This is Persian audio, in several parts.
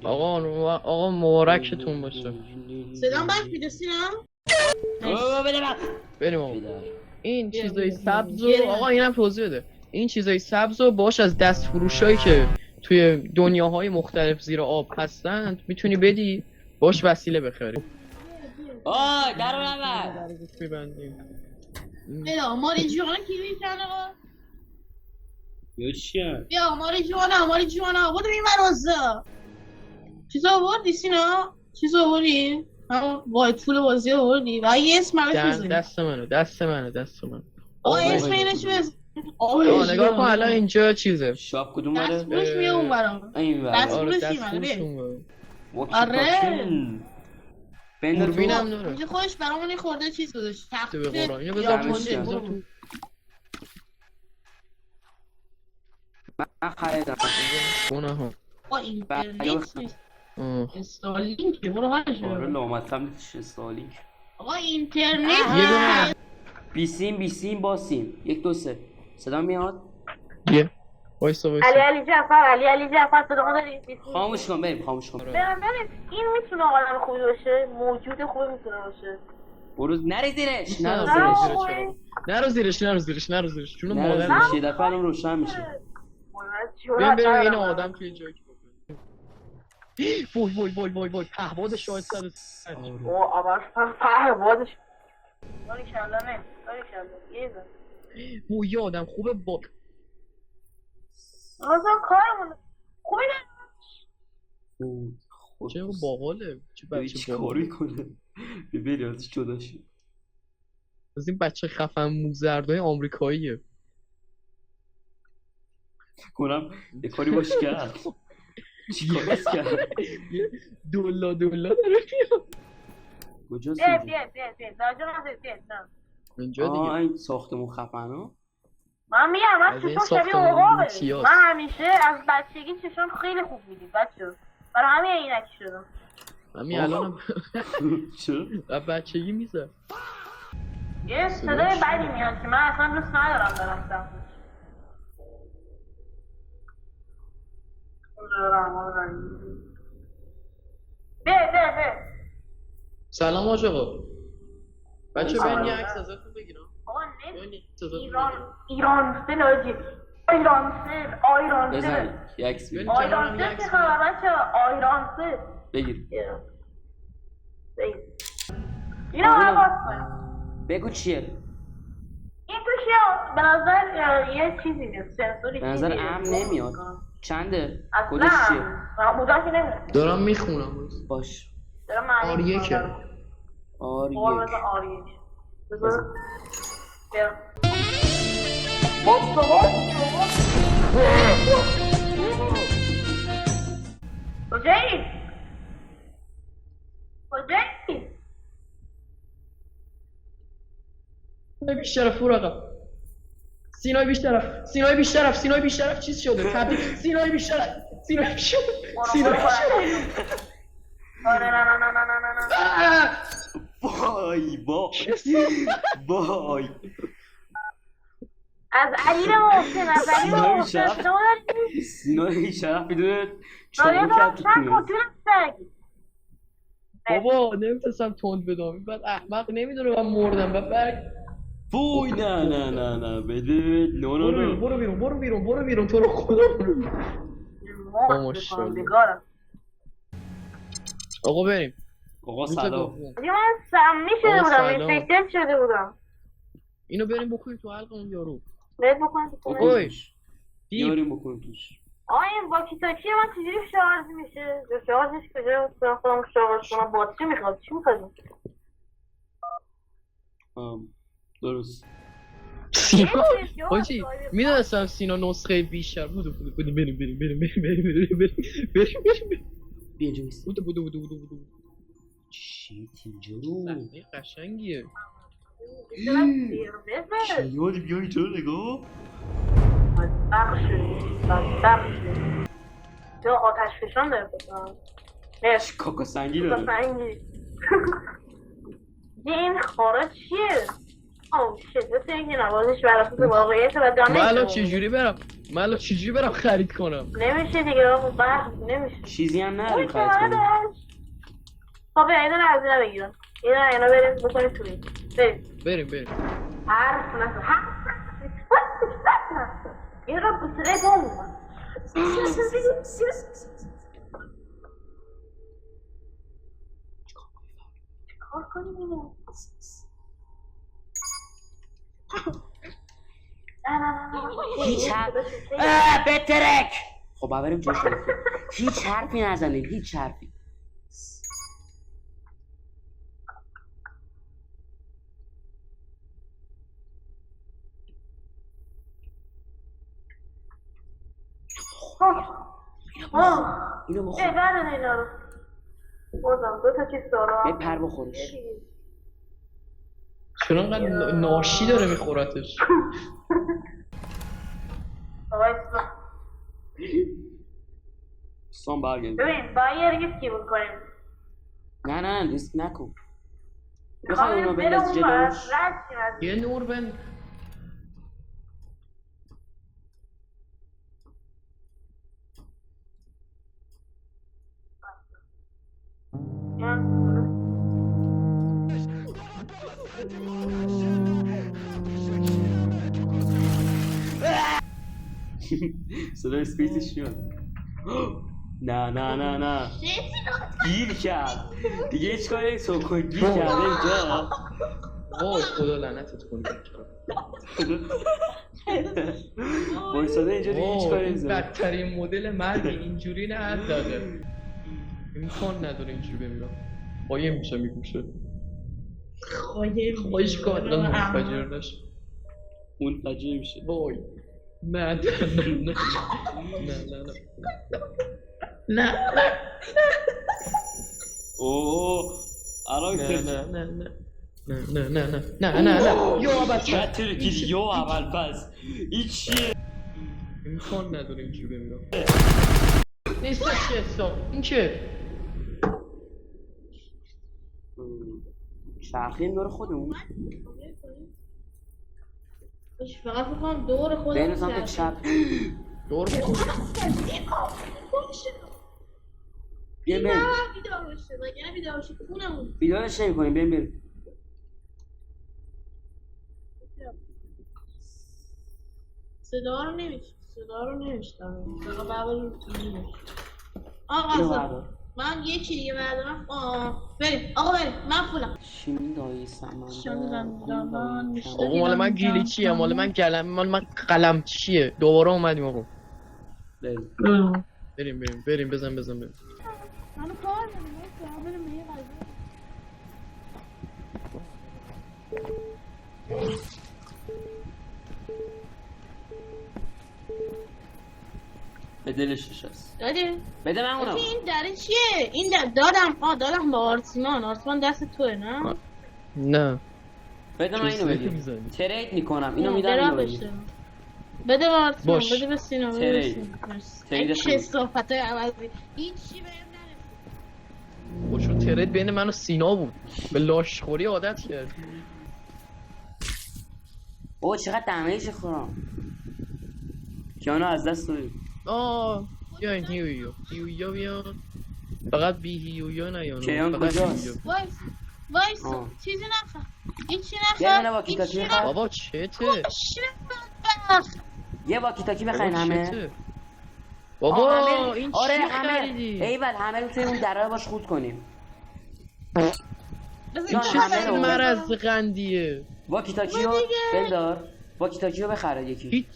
آقا مبارکتون باشه. صدام بک میده سینا؟ بریم آقا. این چیزای سبز و آقا اینم توضیح بده. این چیزای سبز و باش از دست فروشایی که توی دنیاهای مختلف زیر آب هستن میتونی بدی باش وسیله بخری. درو نبر. میبندیم. بیا ماریجوانا کی میکنه آقا؟ یا چیه؟ بیا ماریجوانا بود این مرازا. چیز آوردی سینا؟ چیز آوردی؟ همون وایت فول بازی آوردی؟ و یه اسم براش بزنی. دست منه. آقا اسم اینو چی بزن؟ نگاه کن الان اینجا چیزه. شاپ کدوم دست بره؟ فروش میه اون برام. این دست بره. فروش دست میمونه فروشون آره. دوربینم داره. اینجا خودش برامون این خورده چیز گذاشت. به قرآن اینو یا بذار باشه. تو. من خریدم. گناه آقا اینترنت نیست. استارلینک برو حالش آره ببر. لامصب نیستش استالینک. آقا اینترنت یه دونه نیست. بیسیم باسیم 1 2 3 صدا میاد. یه وایسا علی جعفر صدا داری؟ خاموش کن بریم خاموش کن. بریم این میتونه آدم خوبی باشه، موجود خوبی میتونه باشه. برو نری زیرش نرو زیرش چون نرو مادر زیرش. یه دفعه الان روشن میشه. بریم این آدم توی جایی که وای پهباد شاید سر او آواز پهبادش داری کلانه یه زن یه آدم خوبه با آزم کارمونه خوبی نه چه باحاله چه بچه چی کار باحاله میکنه ببینی ازش جدا شد. از این بچه خفن موزردای آمریکاییه کنم یه کاری باش کرد. چی کارش کرد؟ دولا داره میاد کجاست بیا اینجا دیگه این ساختمون خفن ها. من میگم من از این چشم شبیه ساختمون عقابه. چیاست؟ من همیشه از بچگی چشم خیلی خوب میدید بچه برای همین عینکی شدم. همین الانم چرا؟ بچگی میزه یه صدای بدی میاد که من اصلا دوست ندارم برم سمتش. بیا سلام آقا بچه برین یه عکس ازتون بگیرم آقا برین نه یه عکس ازتون ایران سل آجی آیران سل بزن یه عکس بگیر. آیران سل چه خبر بچه آیران سل بگیر اینو عوض بگو چیه؟ این تو چیه؟ به نظر یه چیزی میاد سنسوری به نظر چیزی امن نمیاد. چنده؟ اصلا کدش چیه؟ بودم که نمیاد دارم میخونم باش دارم معنی آریکه آریک بذار بیا کجایی؟ بیشترف برو آقا سینای بیشترف چیز شده تبدیل سینای بیشترف آره نه وای از علی محسن شما دارید سینای شرف بدون آره چاقو کرد تو چند کونه. کتون سگ بابا نمیتونستم تند بدم بعد احمق نمیدونه من مردم بعد برگ وای نه بده نه برو بیرون تو رو خدا برو ماشاءالله آقا بریم آقا روز سلام. دوم. من سمی شده آقا بودم سلام. اینفکتد شده بودم اینو بریم بکنیم تو حلق اون یارو بهت بکنم تو کنه اوی بیاریم بکنیم توش. آقا این واکی تاکی من چجوری شارژ میشه؟ شارژش کجا خودم شارژ کنم باتری میخواد چی میخواد؟ درست سینا حاجی میدونستم سینا نسخه بیشتر بودو بریم بیا اینجا بیست بودو چیت اینجا رو صحنه قشنگیه یاد بیا اینجا رو نگاه بخشی تو آتش فشان داره بکنم مرسی کاکا سنگی کاکا داره سنگی این خارج چیه؟ اوه شت مثل اینکه نوازش براساس واقعیت و من الان دانش چجوری برم من الان چجوری برم خرید کنم؟ نمیشه دیگه آقا برق نمیشه چیزی هم اون نداریم که خرید کنیم. داشت خب بیا اینا رو از اینا بگیرم اینا بریم بکنیم توی بریم حرف نزن این رو بسره بوم کار کنیم اینو نه هیچ حرف بترک. خب بریم جوش کنیم. هیچ حرفی نزنیم، هیچ حرفی. اینو بخور. بردن اینا رو بردم 2 تا چیز دارم پر بخورش. چرا انقدر ناشی داره میخورتش؟ وایسا سام برگرد. ببین باید یه ریسکی بکنیم نه ریسک نکن. میخوای میخوام اونو بره بنداز اون بر جلوش. رد از یه نور بند. صدای اسپیریتش میاد. نه گیر کرد دیگه هیچ کاری نیست کن گیر کرده اینجا. وای خدا لعنتت کنه. وایساده اینجا دیگه هیچ کاری نیست. بدترین مدل مرد اینجوری نه حد داده. امکان نداره اینجوری بمیرم. قایم میشه میگوشه. خواهش کن الان منفجر نشه. منفجر میشه. وای نه اوه الان نه یا اول چه ترکی یا اول پس این چیه؟ امکان نداره اینجوری بمیرم. نیستش که حساب این چه؟ چرخیم دور خودمون فقط میخوام دور خودم بین سمت چپ دور بیا بریم بیدار بشه مگه بیدار بشه خونمون بیدارش نمی کنیم بریم صدا رو نمیشتم فقط برای آقا من یکی دیگه بردارم بریم آقا بریم من پولم شیمی دایی سمن آقا مال من گیلی چیه مال من قلم چیه دوباره اومدیم آقا بریم بزن منو کار نمی‌کنم بریم به یه به دلش نشست دادیم بده من اونم این دره چیه؟ این دادم به آرسمان دست توه نه؟ نه بده من اینو بگیر ترید میکنم اینو میدم اینو بگیر بده به آرسمان باش. بده به سینا ترید این چه صحبت های عوضی این چی بهم نرسید خوشون ترید بین من و سینا بود به لاشخوری عادت کرد اوه چقدر دمیج خورم کیانو از دست داریم بیاین هیویا بیان فقط بی هیویا نیان کیان کجاست؟ وایس چیزی نخواه هیچی یه نخواه واکی تاکی بخیر بابا چته یه واکی تاکی بخیر همه بابا این چی آره خریدی ایول همه رو توی اون دره باش خود کنیم این چه مرض قندیه واکی تاکی رو بندار واکی تاکی رو بخره یکی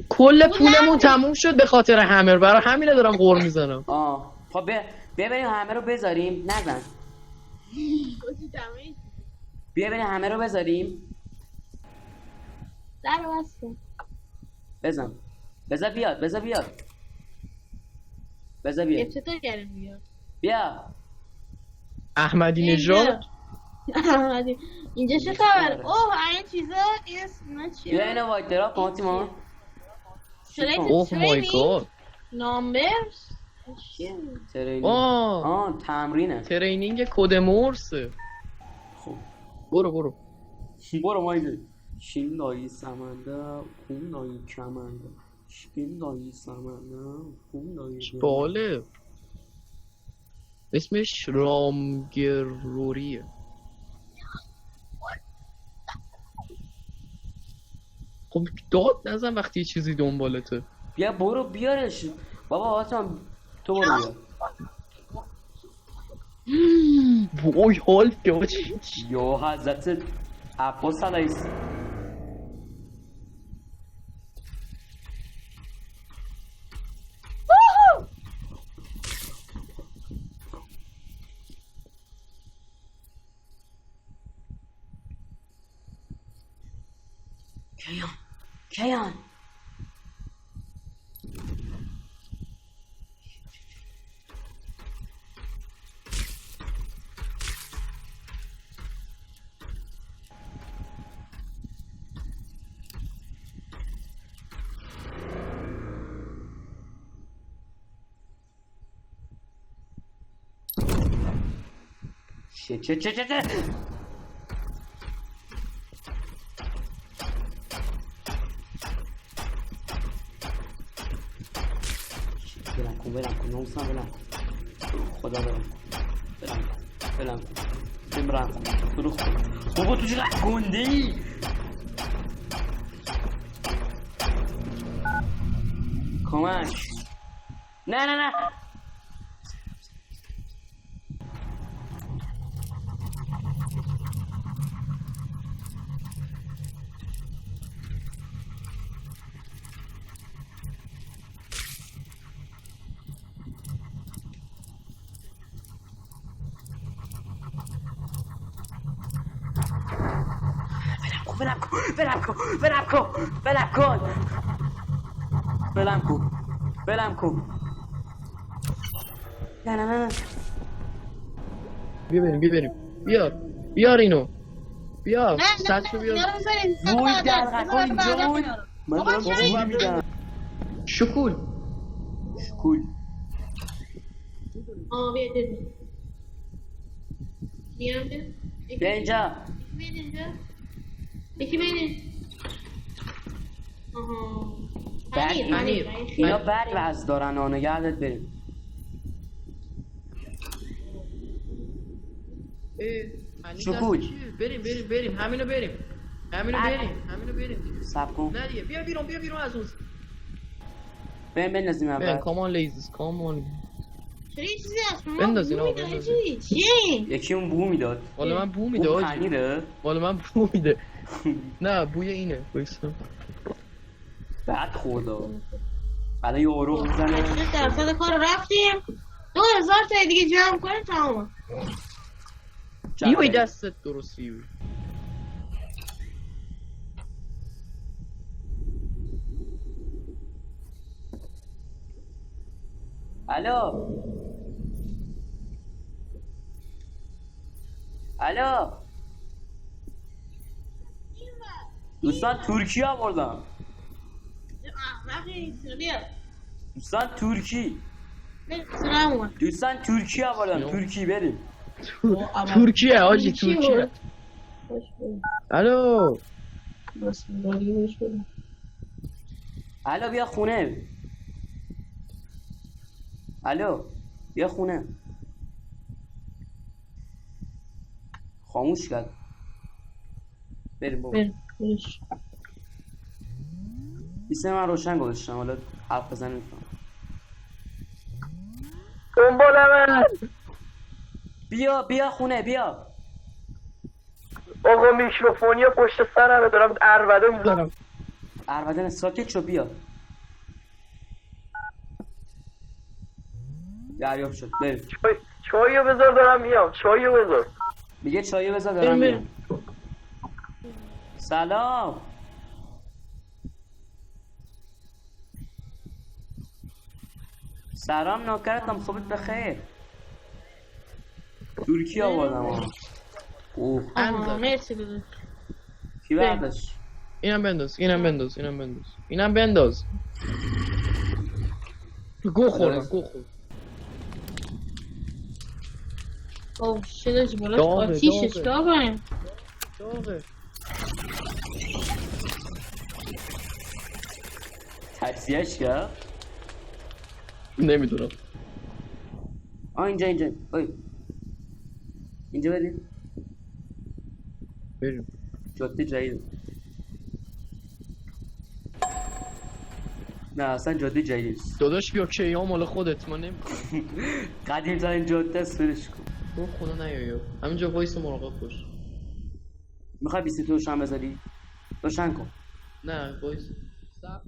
کل پولمون تموم شد به خاطر همر برای همینه دارم غور میزنم خب ببریم همه رو بذاریم نزن بیا بریم همه رو بذاریم در بستم بزن بذار بیاد چطور کردیم بیاد بیا احمدی نژاد اینجا چه خبر؟ اوه این چیزا نه چیه؟ بیا اینو وایت دراپ فاطیما اوه مای گاد نامبرز ترینینگ تمرینه ترینینگ کد مورسه خب برو مایده شین لایی سمنده اون لایی کمنده این دایی سمنه اون دایی باله اسمش رامگروریه. خب داد نزن وقتی یه چیزی دنبالته. بیا برو بیارش بابا آسان تو برو بیار وای حال داجی یا حضرت عباس علیه السلام کیان چه برم کن نوستم برم خدا برم بمرم تو رو بابا تو چقدر گنده ای کمک نه بلم کن نه بیاریم بیار اینو بیار سطحو بیار وای درقه اینجا بود من دارم چیزی میدم شکول بیا اینجا یکی بینید امیر اینا بری وز دارن آنگردت بریم شکول بریم همینو بریم سب کن نه دیگه بیا بیرون از اون بریم بندازیم اول کامان لیزیز کامان چرا یه چیزی هست بندازین یکی اون بو میداد والا من بو میده نه بوی اینه بایستا بعد خورده بعد یه آروغ میزنه 80% کار رفتیم 2000 تا دیگه جمع کنه تمام ایوی دستت درست ایوی الو دوستان ترکیه آوردم دوستان ترکیه آوردم ترکیه بریم ترکیه آجی ترکیه الو بیا خونه بیا خونه خاموش کرد بریم بابا بیسته من روشن گذاشتم حالا حرف بزنیم دنبال من بیا خونه بیا آقا میکروفونی پشت سرمه دارم عربده میزنم عربده ساکت شو بیا دریافت شد بریم چایو بذار دارم میام میگه چایو بذار دارم میام سلام نوکرتم صبحت بخیر ترکیه آوردم مرسی داده کی برداشت اینم بنداز گو خور اوه شدش بالاش آتیشه چکار کنیم تجزیهش کرد. نمیدونم. اینجا اوی اینجا بریم. بریم. جاده جدید. نه اصلا جاده جدید نیست. داداش بیا کیام مال خودت ما نمی قدیم ترین جاده است، برش کن. رو خدا نیایا همینجا وایس مراقب باش. میخوای 22 روشن بذاری؟ روشن کن. نه وایس صبر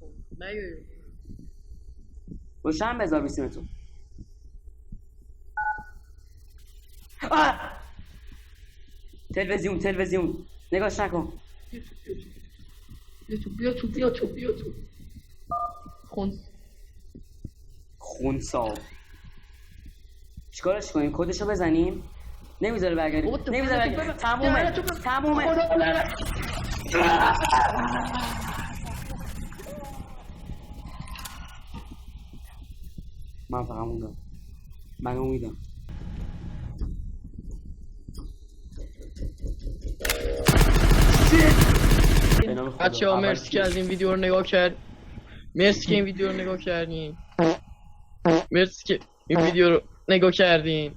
کن نیایا روشن بذار 22. تلویزیون نگاش نکن. بیا تو خونسا چیکارش کنیم؟ کدشو بزنیم؟ نمیذاره برگردیم. تمومه. من فقط موندم. من امیدم. بچه ها مرسی که از این ویدیو رو نگاه کرد. مرسی که این ویدیو رو نگاه کردین.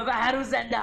و هر روز زنده